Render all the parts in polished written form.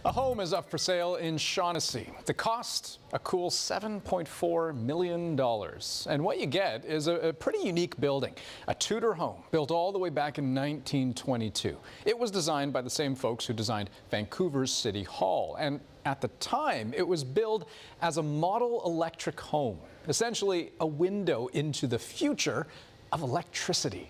A home is up for sale in Shaughnessy. The cost, a cool $7.4 million. And what you get is a pretty unique building, a Tudor home built all the way back in 1922. It was designed by the same folks who designed Vancouver's City Hall. And at the time, it was billed as a model electric home, essentially a window into the future of electricity.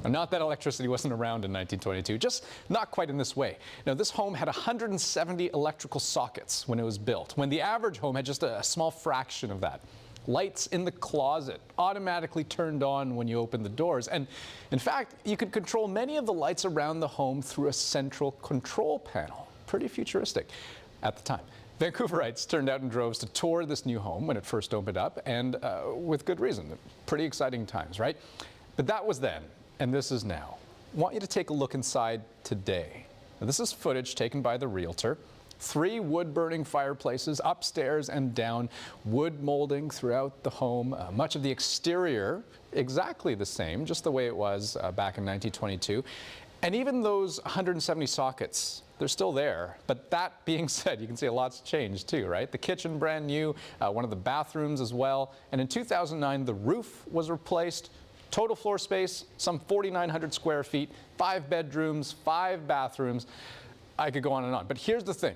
Now, not that electricity wasn't around in 1922, just not quite in this way. Now, this home had 170 electrical sockets when it was built, when the average home had just a small fraction of that. Lights in the closet automatically turned on when you opened the doors. And in fact, you could control many of the lights around the home through a central control panel. Pretty futuristic at the time. Vancouverites turned out in droves to tour this new home when it first opened up, and with good reason. Pretty exciting times, right? But that was then, and this is now. I want you to take a look inside today. Now, this is footage taken by the realtor. 3 wood-burning fireplaces upstairs and down, wood molding throughout the home. Much of the exterior exactly the same, just the way it was back in 1922. And even those 170 sockets, they're still there. But that being said, you can see a lot's changed too, right? The kitchen brand new, one of the bathrooms as well. And in 2009, the roof was replaced. Total floor space, some 4,900 square feet, 5 bedrooms, 5 bathrooms. I could go on and on. But here's the thing.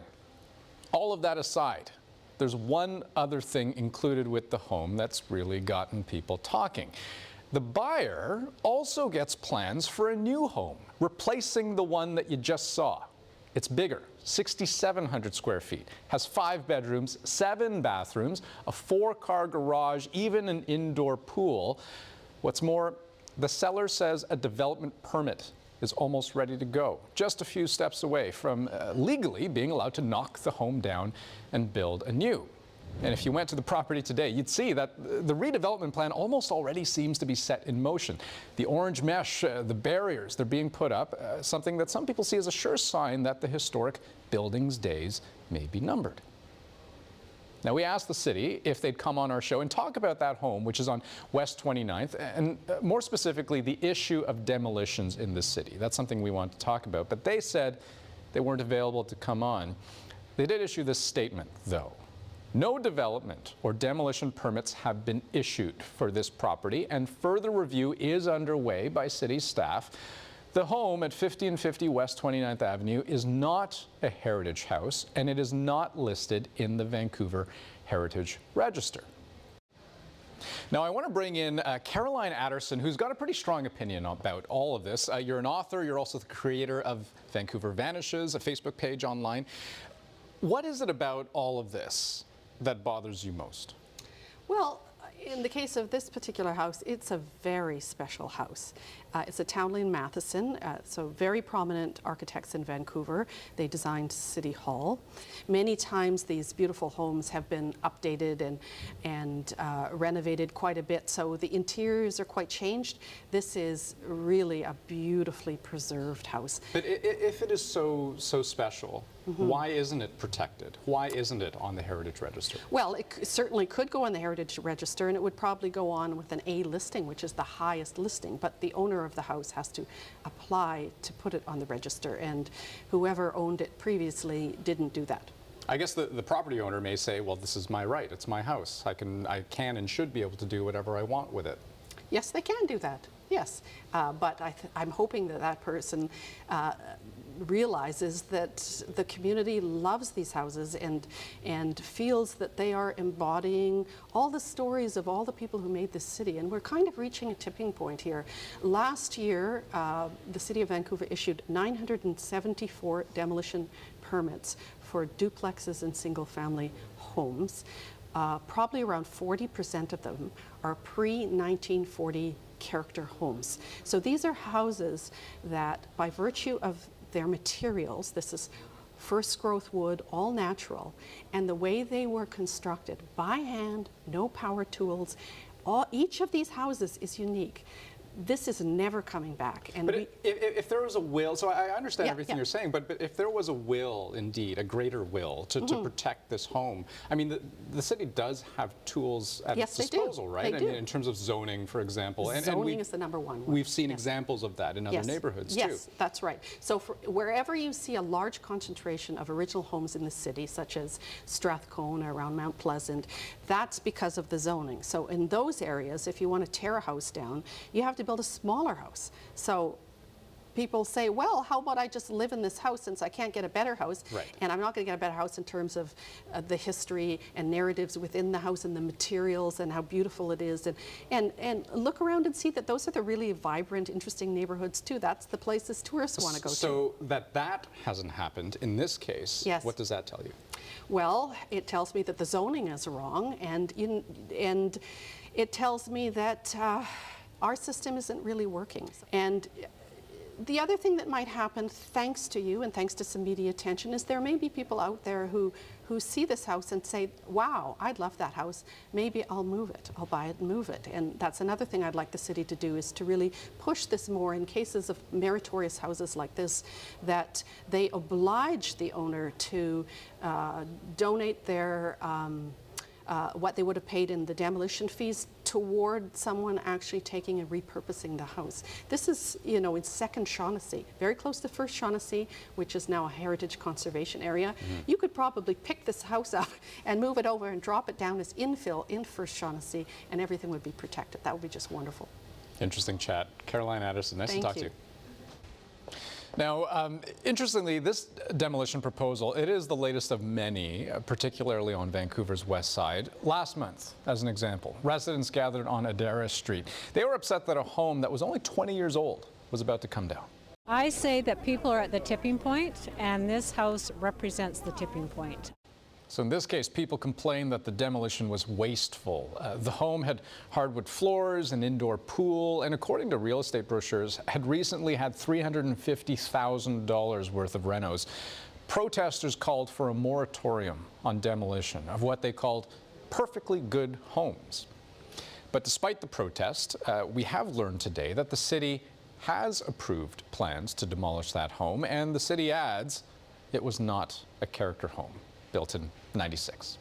All of that aside, there's one other thing included with the home that's really gotten people talking. The buyer also gets plans for a new home, replacing the one that you just saw. It's bigger, 6,700 square feet, has 5 bedrooms, 7 bathrooms, a 4-car garage, even an indoor pool. What's more, the seller says a development permit is almost ready to go, just a few steps away from legally being allowed to knock the home down and build anew. And if you went to the property today, you'd see that the redevelopment plan almost already seems to be set in motion. The orange mesh, the barriers, they're being put up, something that some people see as a sure sign that the historic building's days may be numbered. Now, we asked the city if they'd come on our show and talk about that home, which is on West 29th, and more specifically, the issue of demolitions in the city. That's something we want to talk about, but they said they weren't available to come on. They did issue this statement, though. No development or demolition permits have been issued for this property, and further review is underway by city staff. The home at 50 and 50 West 29th Avenue is not a heritage house, and it is not listed in the Vancouver Heritage Register. Now, I want to bring in Caroline Adderson, who's got a pretty strong opinion about all of this. You're an author. You're also the creator of Vancouver Vanishes, a Facebook page online. What is it about all of this that bothers you most? Well, in the case of this particular house, it's a very special house. It's a Townley Matheson, so very prominent architects in Vancouver. They designed City Hall. Many times these beautiful homes have been updated and renovated quite a bit, so the interiors are quite changed. This is really a beautifully preserved house. But if it is so special, why isn't it protected? Why isn't it on the Heritage Register? Well, it certainly could go on the Heritage Register, and it would probably go on with an A listing, which is the highest listing, but the owner of the house has to apply to put it on the register, and whoever owned it previously didn't do that. I guess the property owner may say, well, this is my right, it's my house. I can and should be able to do whatever I want with it. Yes, they can do that, yes. But I'm hoping that that person realizes that the community loves these houses and feels that they are embodying all the stories of all the people who made this city. And we're kind of reaching a tipping point here. Last year, the City of Vancouver issued 974 demolition permits for duplexes and single-family homes. Probably around 40% of them are pre-1940 character homes. So these are houses that, by virtue of their materials, this is first growth wood, all natural, and the way they were constructed by hand, no power tools, each of these houses is unique. this is never coming back. And But if there was a will, so I understand everything yeah. you're saying, but if there was a will, indeed, a greater will to protect this home, I mean, the city does have tools at its disposal, right? They I do. mean, in terms of zoning, for example. Zoning is the number one. We've seen examples of that in other neighborhoods, too. Yes, that's right. So wherever you see a large concentration of original homes in the city, such as Strathcona around Mount Pleasant, that's because of the zoning. So in those areas, if you want to tear a house down, you have to build a smaller house. So people say, well, how about I just live in this house since I can't get a better house? Right. And I'm not going to get a better house in terms of the history and narratives within the house and the materials and how beautiful it is. And look around and see that those are the really vibrant, interesting neighborhoods too. That's the places tourists want to go to. So that hasn't happened in this case. Yes. What does that tell you? Well, it tells me that the zoning is wrong, and it tells me that our system isn't really working. And the other thing that might happen, thanks to you and thanks to some media attention, is there may be people out there who see this house and say, wow, I'd love that house. Maybe I'll move it. I'll buy it and move it. And that's another thing I'd like the city to do, is to really push this more in cases of meritorious houses like this, that they oblige the owner to donate their what they would have paid in the demolition fees toward someone actually taking and repurposing the house. This is, you know, in Second Shaughnessy, very close to First Shaughnessy, which is now a heritage conservation area. You could probably pick this house up and move it over and drop it down as infill in First Shaughnessy, and everything would be protected. That would be just wonderful. Interesting chat. Caroline Addison, nice to talk to you. Now, interestingly, this demolition proposal, it is the latest of many, particularly on Vancouver's west side. Last month, as an example, residents gathered on Adara Street. They were upset that a home that was only 20 years old was about to come down. I say that people are at the tipping point, and this house represents the tipping point. So in this case, people complained that the demolition was wasteful. The home had hardwood floors, an indoor pool, and according to real estate brochures, had recently had $350,000 worth of renos. Protesters called for a moratorium on demolition of what they called perfectly good homes. But despite the protest, we have learned today that the city has approved plans to demolish that home, and the city adds it was not a character home built in '96.